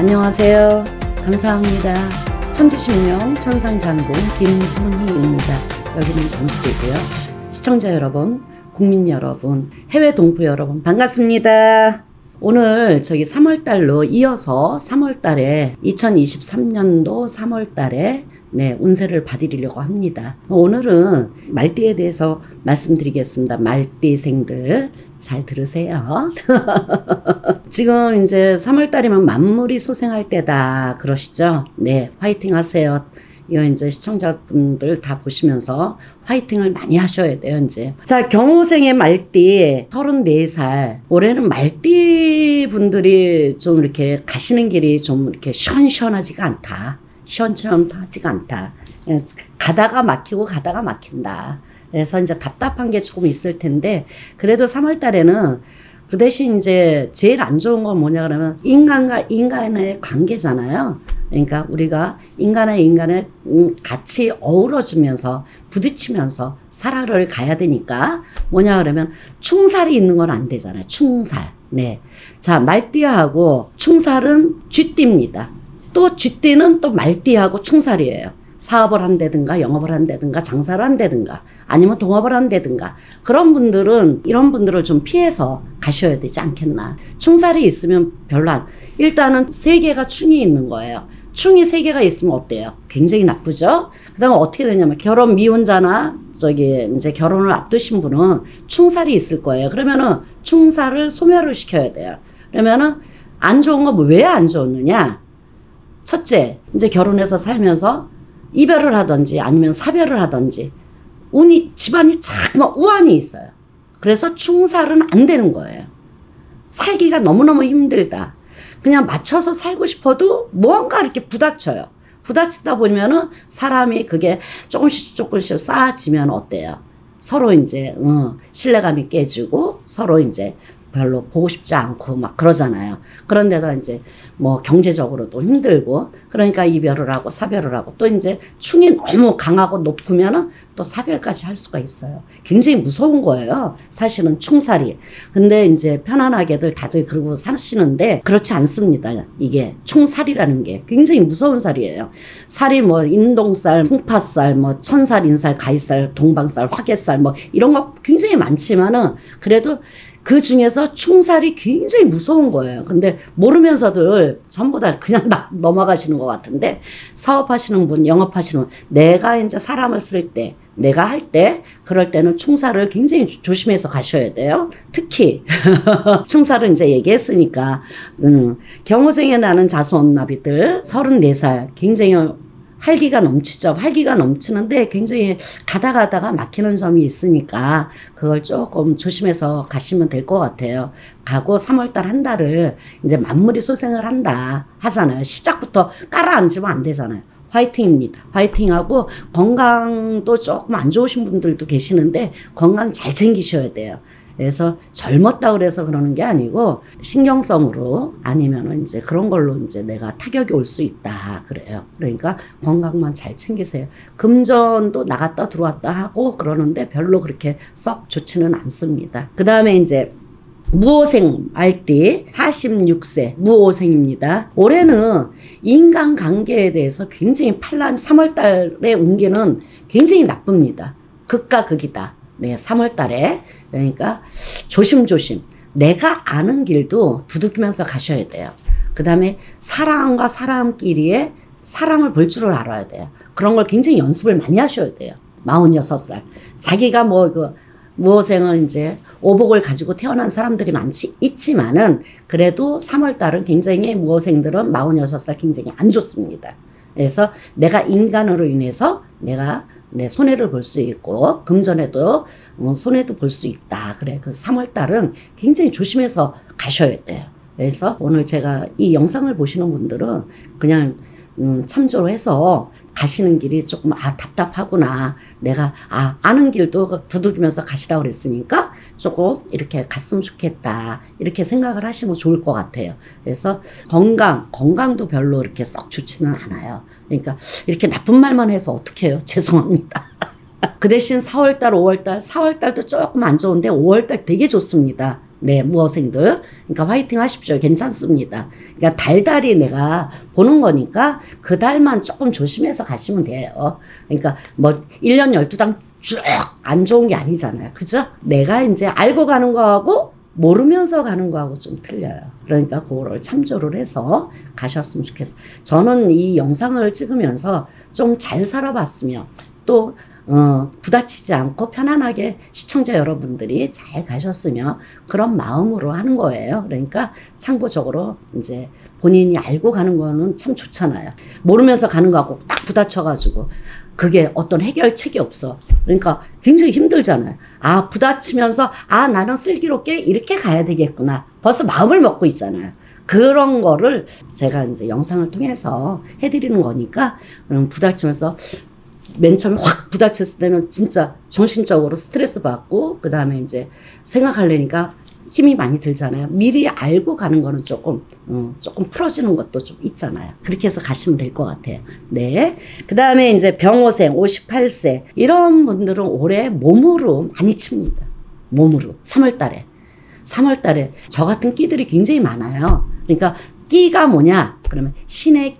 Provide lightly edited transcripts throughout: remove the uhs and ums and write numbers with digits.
안녕하세요. 감사합니다. 천지신명 천상장군 김순희입니다. 여기는 잠실이고요. 시청자 여러분, 국민 여러분, 해외 동포 여러분 반갑습니다. 오늘 저기 3월달로 이어서 3월달에 2023년도 3월달에 운세를 봐드리려고 합니다. 오늘은 말띠에 대해서 말씀드리겠습니다. 말띠생들 잘 들으세요. 지금 이제 3월달이면 만물이 소생할 때다 그러시죠? 네, 화이팅 하세요. 이거 이제 시청자분들 다 보시면서 화이팅을 많이 하셔야 돼요, 이제. 자, 경호생의 말띠 34살. 올해는 말띠 분들이 좀 이렇게 가시는 길이 좀 이렇게 시원시원하지가 않다. 시원시원하지가 않다. 가다가 막히고 가다가 막힌다. 그래서 이제 답답한 게 조금 있을 텐데, 그래도 3월 달에는 그 대신 이제 제일 안 좋은 건 뭐냐 그러면 인간과 인간의 관계잖아요. 그러니까 우리가 인간의 같이 어우러지면서 부딪히면서 살아를 가야 되니까 뭐냐 그러면 충살이 있는 건 안 되잖아요. 충살. 네. 자, 말띠하고 충살은 쥐띠입니다. 또 쥐띠는 또 말띠하고 충살이에요. 사업을 한다든가 영업을 한다든가 장사를 한다든가 아니면 동업을 한다든가 그런 분들은 이런 분들을 좀 피해서 가셔야 되지 않겠나. 충살이 있으면 별로 일단은 3개가 충이 있는 거예요. 충이 3개가 있으면 어때요? 굉장히 나쁘죠? 그 다음에 어떻게 되냐면 결혼 미혼자나 저기 이제 결혼을 앞두신 분은 충살이 있을 거예요. 그러면은 충살을 소멸을 시켜야 돼요. 그러면은 안 좋은 건 왜 안 좋느냐? 첫째, 이제 결혼해서 살면서 이별을 하든지 아니면 사별을 하든지 집안이 자꾸 우환이 있어요. 그래서 충살은 안 되는 거예요. 살기가 너무너무 힘들다. 그냥 맞춰서 살고 싶어도 뭔가 이렇게 부닥쳐요. 부닥치다 보면은 사람이 그게 조금씩 쌓아지면 어때요? 서로 이제 신뢰감이 깨지고 서로 이제 별로 보고 싶지 않고 막 그러잖아요. 그런데다 이제 뭐 경제적으로도 힘들고 그러니까 이별을 하고 사별을 하고 또 이제 충이 너무 강하고 높으면은 또 사별까지 할 수가 있어요. 굉장히 무서운 거예요. 사실은 충살이. 근데 이제 편안하게들 다들 그러고 사시는데 그렇지 않습니다. 이게 충살이라는 게 굉장히 무서운 살이에요. 살이 뭐 인동살, 풍파살, 뭐 천살, 인살, 가이살, 동방살, 화개살 뭐 이런 거 굉장히 많지만은 그래도 그 중에서 충살이 굉장히 무서운 거예요. 근데 모르면서들 전부 다 그냥 막 넘어가시는 것 같은데 사업하시는 분, 영업하시는 분, 내가 이제 사람을 쓸 때, 내가 할 때, 그럴 때는 충살을 굉장히 조심해서 가셔야 돼요. 특히 충살은 이제 얘기했으니까 경호생에 나는 자수원나비들 34살 굉장히 활기가 넘치죠. 활기가 넘치는데 굉장히 가다가 막히는 점이 있으니까 그걸 조금 조심해서 가시면 될 것 같아요. 가고 3월달 한 달을 이제 만물이 소생을 한다 하잖아요. 시작부터 깔아앉으면 안 되잖아요. 화이팅입니다. 화이팅하고 건강도 조금 안 좋으신 분들도 계시는데 건강 잘 챙기셔야 돼요. 그래서 젊었다 그래서 그러는 게 아니고 신경성으로 아니면은 이제 그런 걸로 이제 내가 타격이 올 수 있다 그래요. 그러니까 건강만 잘 챙기세요. 금전도 나갔다 들어왔다 하고 그러는데 별로 그렇게 썩 좋지는 않습니다. 그 다음에 이제 무오생 말띠 46세 무오생입니다. 올해는 인간관계에 대해서 굉장히 3월달에 운기는 굉장히 나쁩니다. 극과 극이다. 네, 3월 달에. 그러니까 조심조심. 내가 아는 길도 두들기면서 가셔야 돼요. 그 다음에 사람과 사람끼리의 사랑을 볼 줄을 알아야 돼요. 그런 걸 굉장히 연습을 많이 하셔야 돼요. 46살. 자기가 무호생은 이제 오복을 가지고 태어난 사람들이 있지만은 그래도 3월 달은 굉장히 무호생들은 46살 굉장히 안 좋습니다. 그래서 내가 인간으로 인해서 내가 내 손해를 볼 수 있고 금전에도 손해도 볼 수 있다. 그래. 그 3월 달은 굉장히 조심해서 가셔야 돼요. 그래서 오늘 제가 이 영상을 보시는 분들은 그냥 참조로 해서 가시는 길이 조금 답답하구나. 내가 아는 길도 두드리면서 가시라고 그랬으니까 조금 이렇게 갔으면 좋겠다. 이렇게 생각을 하시면 좋을 것 같아요. 그래서 건강도 별로 이렇게 썩 좋지는 않아요. 그러니까 이렇게 나쁜 말만 해서 어떻게 해요? 죄송합니다. 그 대신 4월달, 5월달, 4월달도 조금 안 좋은데 5월달 되게 좋습니다. 네, 무어생들. 그러니까 화이팅 하십시오. 괜찮습니다. 그러니까 달달이 내가 보는 거니까 그 달만 조금 조심해서 가시면 돼요. 그러니까 뭐 1년 12달 쭉 안 좋은 게 아니잖아요. 그죠? 내가 이제 알고 가는 거하고 모르면서 가는 거하고 좀 틀려요. 그러니까 그거를 참조를 해서 가셨으면 좋겠어요. 저는 이 영상을 찍으면서 좀 잘 살아봤으며 또 부다치지 않고 편안하게 시청자 여러분들이 잘 가셨으며 그런 마음으로 하는 거예요. 그러니까 참고적으로 이제 본인이 알고 가는 거는 참 좋잖아요. 모르면서 가는 거하고 딱 부다쳐가지고 그게 어떤 해결책이 없어. 그러니까 굉장히 힘들잖아요. 아, 부다치면서 아, 나는 슬기롭게 이렇게 가야 되겠구나. 벌써 마음을 먹고 있잖아요. 그런 거를 제가 이제 영상을 통해서 해드리는 거니까 부다치면서 맨 처음에 확 부닥쳤을 때는 진짜 정신적으로 스트레스 받고 그 다음에 이제 생각하려니까 힘이 많이 들잖아요. 미리 알고 가는 거는 조금 풀어지는 것도 좀 있잖아요. 그렇게 해서 가시면 될 것 같아요. 네. 그 다음에 이제 병호생 58세 이런 분들은 올해 몸으로 많이 칩니다. 몸으로 3월 달에 저 같은 끼들이 굉장히 많아요. 그러니까 끼가 뭐냐 그러면 신의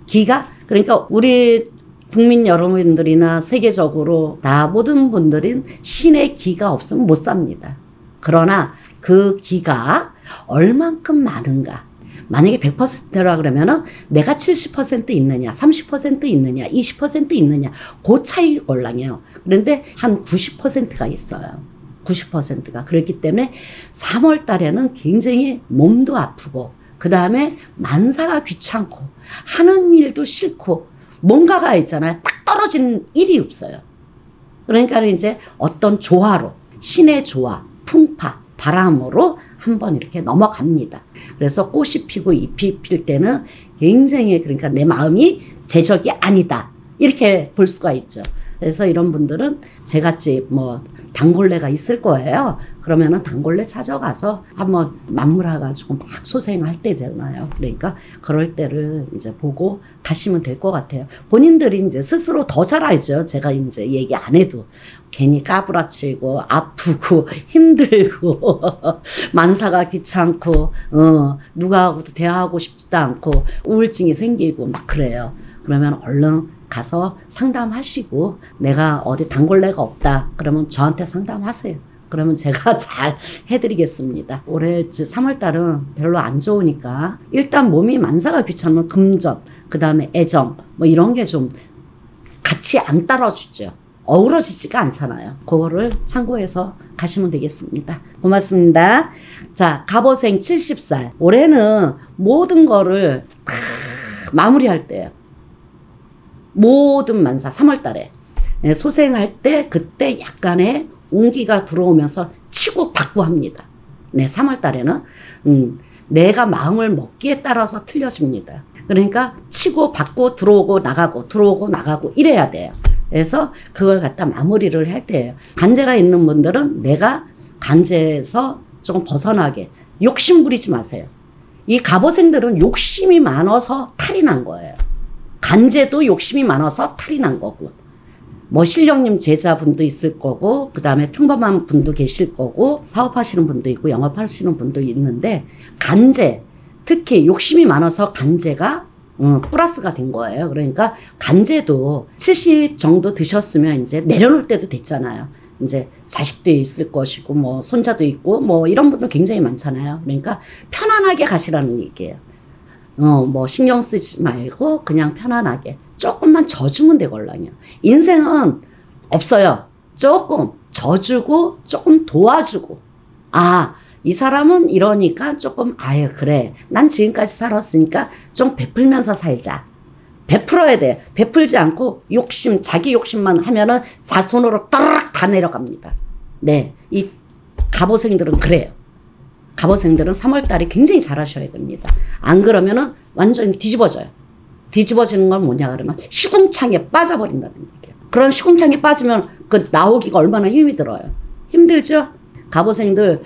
끼가 그러니까 우리 국민 여러분들이나 세계적으로 다 모든 분들은 신의 기가 없으면 못 삽니다. 그러나 그 기가 얼만큼 많은가. 만약에 100%라 그러면은 내가 70% 있느냐, 30% 있느냐, 20% 있느냐, 그 차이 올랑해요. 그런데 한 90%가 있어요. 90%가. 그렇기 때문에 3월 달에는 굉장히 몸도 아프고, 그 다음에 만사가 귀찮고, 하는 일도 싫고, 뭔가가 있잖아요. 딱 떨어지는 일이 없어요. 그러니까 이제 어떤 조화로, 신의 조화, 풍파, 바람으로 한번 이렇게 넘어갑니다. 그래서 꽃이 피고 잎이 필 때는 굉장히 그러니까 내 마음이 제적이 아니다. 이렇게 볼 수가 있죠. 그래서 이런 분들은 제같이 뭐 단골레가 있을 거예요. 그러면은 단골레 찾아가서 한번 맞물어가지고 막 소생할 때잖아요. 그러니까 그럴 때를 이제 보고 가시면 될 것 같아요. 본인들이 이제 스스로 더 잘 알죠. 제가 이제 얘기 안 해도. 괜히 까부라치고 아프고 힘들고 만사가 귀찮고 누구하고도 대화하고 싶지도 않고 우울증이 생기고 막 그래요. 그러면 얼른 가서 상담하시고 내가 어디 단골레가 없다 그러면 저한테 상담하세요. 그러면 제가 잘 해드리겠습니다. 올해 3월달은 별로 안 좋으니까 일단 몸이 만사가 귀찮으면 금전 그 다음에 애정 뭐 이런 게 좀 같이 안 따라주죠. 어우러지지가 않잖아요. 그거를 참고해서 가시면 되겠습니다. 고맙습니다. 자, 갑오생 70살. 올해는 모든 거를 다 마무리할 때예요. 모든 만사 3월 달에 소생할 때 그때 약간의 운기가 들어오면서 치고 받고 합니다. 네, 3월 달에는 내가 마음을 먹기에 따라서 틀려집니다. 그러니까 치고 받고 들어오고 나가고 이래야 돼요. 그래서 그걸 갖다 마무리를 할 때예요. 간제가 있는 분들은 내가 간제에서 조금 벗어나게 욕심 부리지 마세요. 이 갑오생들은 욕심이 많아서 탈이 난 거예요. 간제도 욕심이 많아서 탈이 난 거고 뭐 실령님 제자분도 있을 거고 그 다음에 평범한 분도 계실 거고 사업하시는 분도 있고 영업하시는 분도 있는데 간제 특히 욕심이 많아서 간제가 플러스가 된 거예요. 그러니까 간제도 70 정도 드셨으면 이제 내려놓을 때도 됐잖아요. 이제 자식도 있을 것이고 뭐 손자도 있고 뭐 이런 분들 굉장히 많잖아요. 그러니까 편안하게 가시라는 얘기예요. 뭐 신경 쓰지 말고 그냥 편안하게 조금만 져주면 되걸랑요. 인생은 없어요. 조금 져주고 조금 도와주고 아, 이 사람은 이러니까 조금 아유 그래 난 지금까지 살았으니까 좀 베풀면서 살자. 베풀어야 돼. 베풀지 않고 욕심 자기 욕심만 하면은 사손으로 따르락 다 내려갑니다. 네, 이 갑오생들은 그래요. 갑오생들은 3월달에 굉장히 잘하셔야 됩니다. 안 그러면은 완전히 뒤집어져요. 뒤집어지는 건 뭐냐 그러면 시궁창에 빠져버린다는 얘기예요. 그런 시궁창에 빠지면 그 나오기가 얼마나 힘이 들어요. 힘들죠? 갑오생들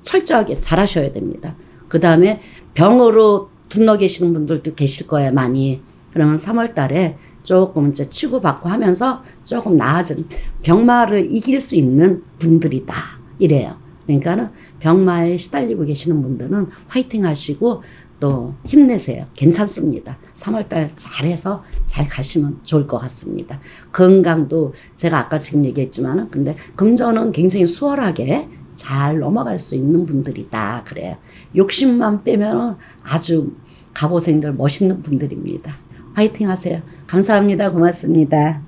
철저하게 잘하셔야 됩니다. 그 다음에 병으로 둔러 계시는 분들도 계실 거예요. 많이. 그러면 3월달에 조금 이제 치고받고 하면서 조금 나아진 병마를 이길 수 있는 분들이다. 이래요. 그러니까는 병마에 시달리고 계시는 분들은 화이팅 하시고 또 힘내세요. 괜찮습니다. 3월달 잘해서 잘 가시면 좋을 것 같습니다. 건강도 제가 아까 지금 얘기했지만은 근데 금전은 굉장히 수월하게 잘 넘어갈 수 있는 분들이다 그래요. 욕심만 빼면 아주 갑오생들 멋있는 분들입니다. 화이팅 하세요. 감사합니다. 고맙습니다.